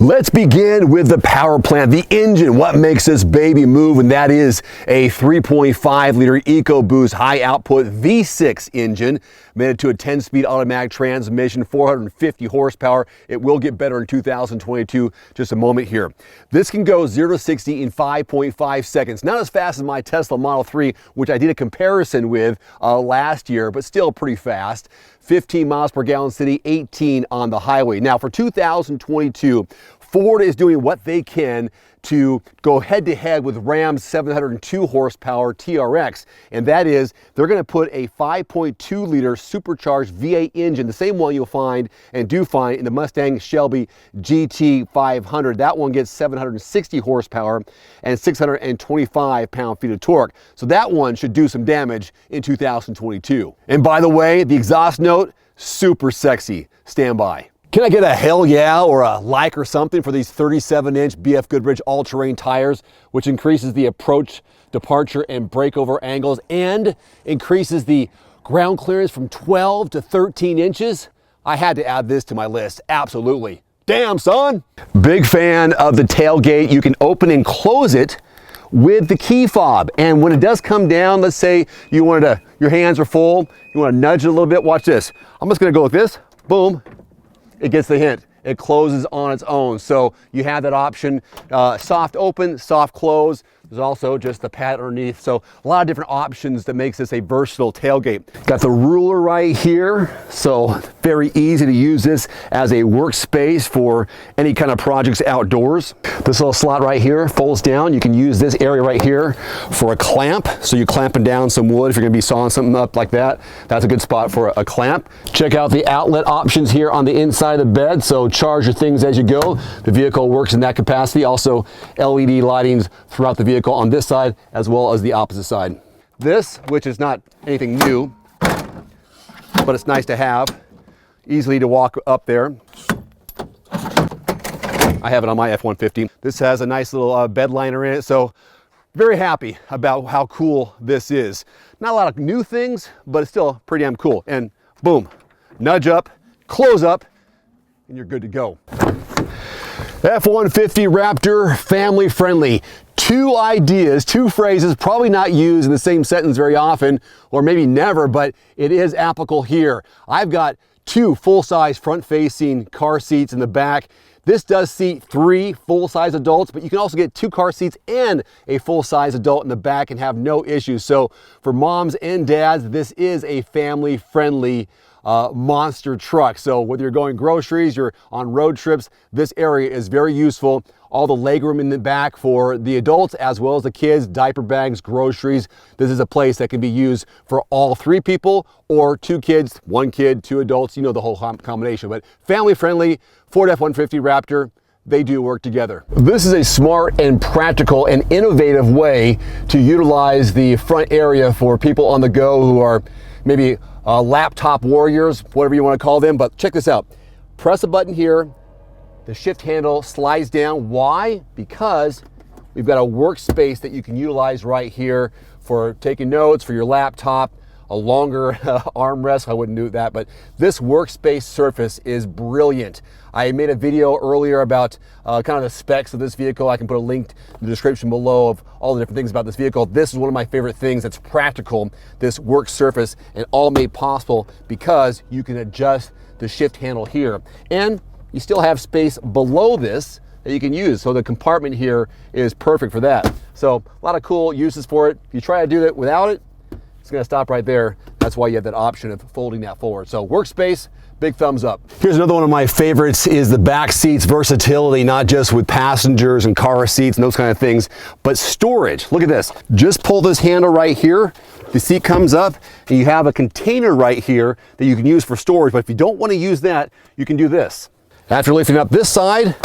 Let's begin with the power plant, the engine, what makes this baby move, and that is a 3.5 liter EcoBoost high output V6 engine, mated to a 10-speed automatic transmission, 450 horsepower. It will get better in 2022, just a moment here. This can go 0 to 60 in 5.5 seconds. Not as fast as my Tesla Model 3, which I did a comparison with last year, but still pretty fast. 15 miles per gallon city, 18 on the highway. Now for 2022, Ford is doing what they can to go head to head with Ram's 702 horsepower TRX. And that is, they're gonna put a 5.2 liter supercharged V8 engine, the same one you'll find and do find in the Mustang Shelby GT500. That one gets 760 horsepower and 625 pound-feet of torque. So that one should do some damage in 2022. And by the way, the exhaust note, super sexy. Stand by. Can I get a hell yeah or a like or something for these 37-inch BF Goodrich all-terrain tires, which increases the approach, departure, and breakover angles and increases the ground clearance from 12 to 13 inches? I had to add this to my list, absolutely. Damn, son! Big fan of the tailgate. You can open and close it with the key fob. And when it does come down, let's say you wanted to, your hands are full, you want to nudge it a little bit, watch this. I'm just gonna go like this, boom. It gets the hint. It closes on its own. So you have that option, soft open, soft close. There's also just the pad underneath. So a lot of different options that makes this a versatile tailgate. Got the ruler right here. So very easy to use this as a workspace for any kind of projects outdoors. This little slot right here folds down. You can use this area right here for a clamp. So you're clamping down some wood if you're gonna be sawing something up like that. That's a good spot for a clamp. Check out the outlet options here on the inside of the bed. So charge your things as you go. The vehicle works in that capacity. Also LED lightings throughout the vehicle on this side as well as the opposite side. This, which is not anything new, but it's nice to have, easily to walk up there. I have it on my F-150. This has a nice little bed liner in it, so very happy about how cool this is. Not a lot of new things, but it's still pretty damn cool. And boom, nudge up, close up, and you're good to go. F-150 Raptor, family friendly. Two ideas, two phrases, probably not used in the same sentence very often, or maybe never, but it is applicable here. I've got two full-size front-facing car seats in the back. This does seat 3 full-size adults, but you can also get 2 car seats and a full-size adult in the back and have no issues. So for moms and dads, this is a family-friendly monster truck. So whether you're going groceries, you're on road trips, this area is very useful. All the legroom in the back for the adults as well as the kids, diaper bags, groceries. This is a place that can be used for all 3 people or 2 kids, 1 kid, 2 adults, you know the whole combination. But family friendly, Ford F-150 Raptor, they do work together. This is a smart and practical and innovative way to utilize the front area for people on the go who are maybe laptop warriors, whatever you want to call them. But check this out. Press a button here. The shift handle slides down. Why? Because we've got a workspace that you can utilize right here for taking notes, for your laptop, a longer armrest. I wouldn't do that, but this workspace surface is brilliant. I made a video earlier about kind of the specs of this vehicle. I can put a link in the description below of all the different things about this vehicle. This is one of my favorite things that's practical, this work surface, and all made possible because you can adjust the shift handle here. And you still have space below this that you can use. So the compartment here is perfect for that. So a lot of cool uses for it. If you try to do that without it, it's gonna stop right there. That's why you have that option of folding that forward. So workspace, big thumbs up. Here's another one of my favorites is the back seats versatility, not just with passengers and car seats and those kind of things, but storage. Look at this. Just pull this handle right here. The seat comes up and you have a container right here that you can use for storage. But if you don't want to use that, you can do this. After lifting up this side,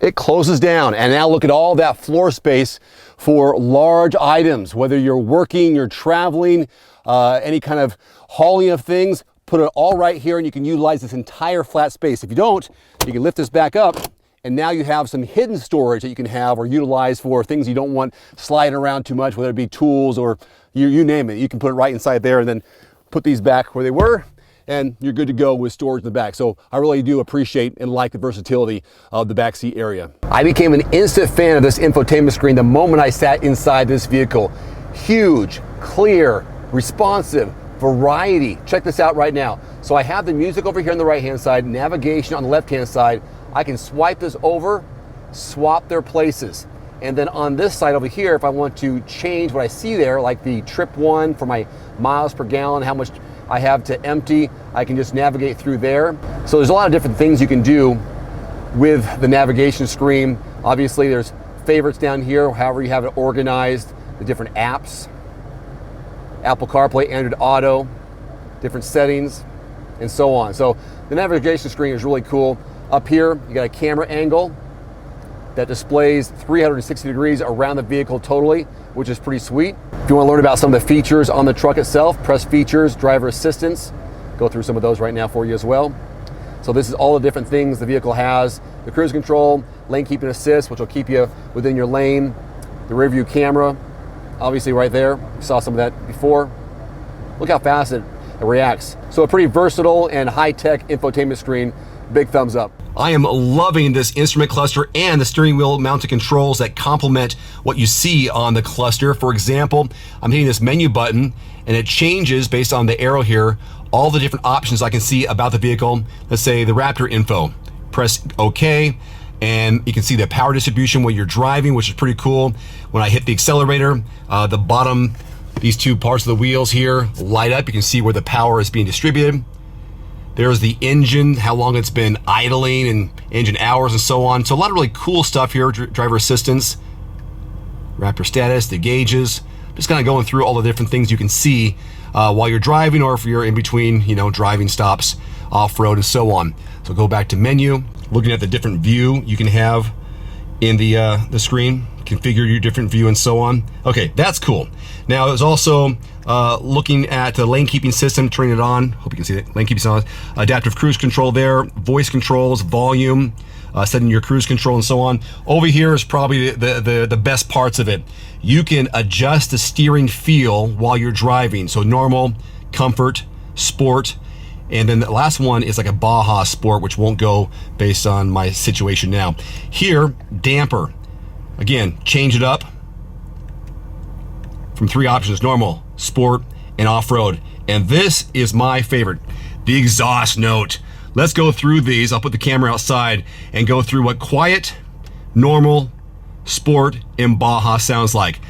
it closes down. And now look at all that floor space for large items, whether you're working, you're traveling, any kind of hauling of things, put it all right here and you can utilize this entire flat space. If you don't, you can lift this back up and now you have some hidden storage that you can have or utilize for things you don't want sliding around too much, whether it be tools or you name it. You can put it right inside there and then put these back where they were. and you're good to go with storage in the back. So I really do appreciate and like the versatility of the backseat area. I became an instant fan of this infotainment screen the moment I sat inside this vehicle. Huge, clear, responsive, variety. Check this out right now. So I have the music over here on the right-hand side, navigation on the left-hand side. I can swipe this over, swap their places. And then on this side over here, if I want to change what I see there, like the trip one for my miles per gallon, how much I have to empty, I can just navigate through there. So there's a lot of different things you can do with the navigation screen. Obviously there's favorites down here, however you have it organized, the different apps, Apple CarPlay, Android Auto, different settings, and so on. So the navigation screen is really cool. Up here, you got a camera angle that displays 360 degrees around the vehicle totally, which is pretty sweet. If you want to learn about some of the features on the truck itself, press features, driver assistance, go through some of those right now for you as well. So this is all the different things the vehicle has. The cruise control, lane keeping assist, which will keep you within your lane. The rear view camera, obviously right there. You saw some of that before. Look how fast it reacts. So a pretty versatile and high-tech infotainment screen. Big thumbs up. I am loving this instrument cluster and the steering wheel mounted controls that complement what you see on the cluster. For example, I'm hitting this menu button and it changes based on the arrow here, all the different options I can see about the vehicle. Let's say the Raptor info. Press OK, and you can see the power distribution when you're driving, which is pretty cool. When I hit the accelerator, the bottom, these two parts of the wheels here light up. You can see where the power is being distributed. There's the engine, how long it's been idling and engine hours and so on. So a lot of really cool stuff here, driver assistance, Raptor status, the gauges. Just kind of going through all the different things you can see while you're driving, or if you're in between, driving stops, off-road and so on. So go back to menu, looking at the different view you can have in the screen, configure your different view and so on. Okay, that's cool. Now it's also looking at the lane keeping system, turning it on. Hope you can see it. Lane keeping on. Adaptive cruise control there, voice controls, volume, setting your cruise control and so on. Over here is probably the best parts of it. You can adjust the steering feel while you're driving. So normal, comfort, sport, and then the last one is like a Baja Sport, which won't go based on my situation now. Here, damper. Again, change it up from 3 options: normal, sport, and off-road. And this is my favorite, the exhaust note. Let's go through these. I'll put the camera outside and go through what quiet, normal, sport, and Baja sounds like.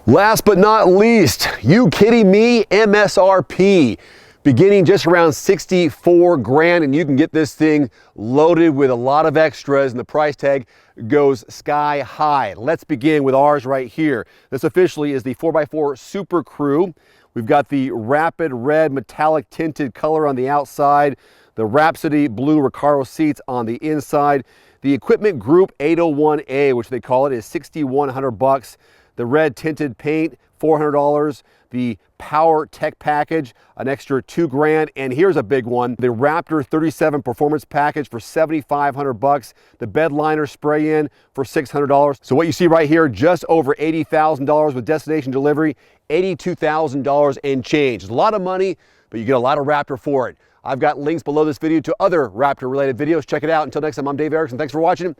Last but not least, you kidding me? MSRP, beginning just around 64 grand, and you can get this thing loaded with a lot of extras, and the price tag goes sky high. Let's begin with ours right here. This officially is the 4x4 Super Crew. We've got the Rapid Red metallic tinted color on the outside, the Rhapsody Blue Recaro seats on the inside. The Equipment Group 801A, which they call it, is $6,100. The red tinted paint, $400. The Power Tech Package, an extra $2 grand. And here's a big one, the Raptor 37 Performance Package for $7,500. The bed liner spray in for $600. So what you see right here, just over $80,000 with destination delivery, $82,000 and change. It's a lot of money, but you get a lot of Raptor for it. I've got links below this video to other Raptor related videos. Check it out. Until next time, I'm Dave Erickson. Thanks for watching.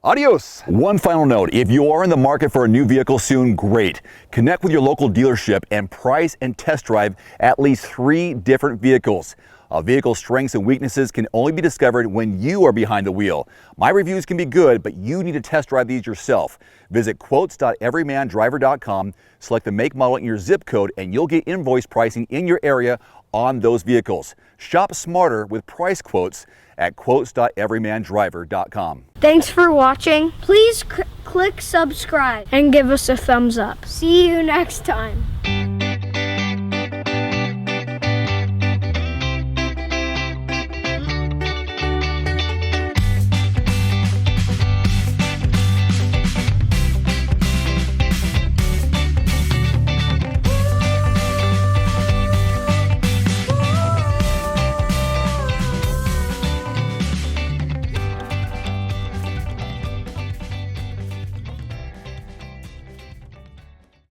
Adios. One final note, if you are in the market for a new vehicle soon, great. Connect with your local dealership and price and test drive at least 3 different vehicles. A vehicle's strengths and weaknesses can only be discovered when you are behind the wheel. My reviews can be good, but you need to test drive these yourself. Visit quotes.everymandriver.com, select the make, model, and your zip code, and you'll get invoice pricing in your area on those vehicles. Shop smarter with price quotes at quotes.everymandriver.com. Thanks for watching. Please click subscribe and give us a thumbs up. See you next time.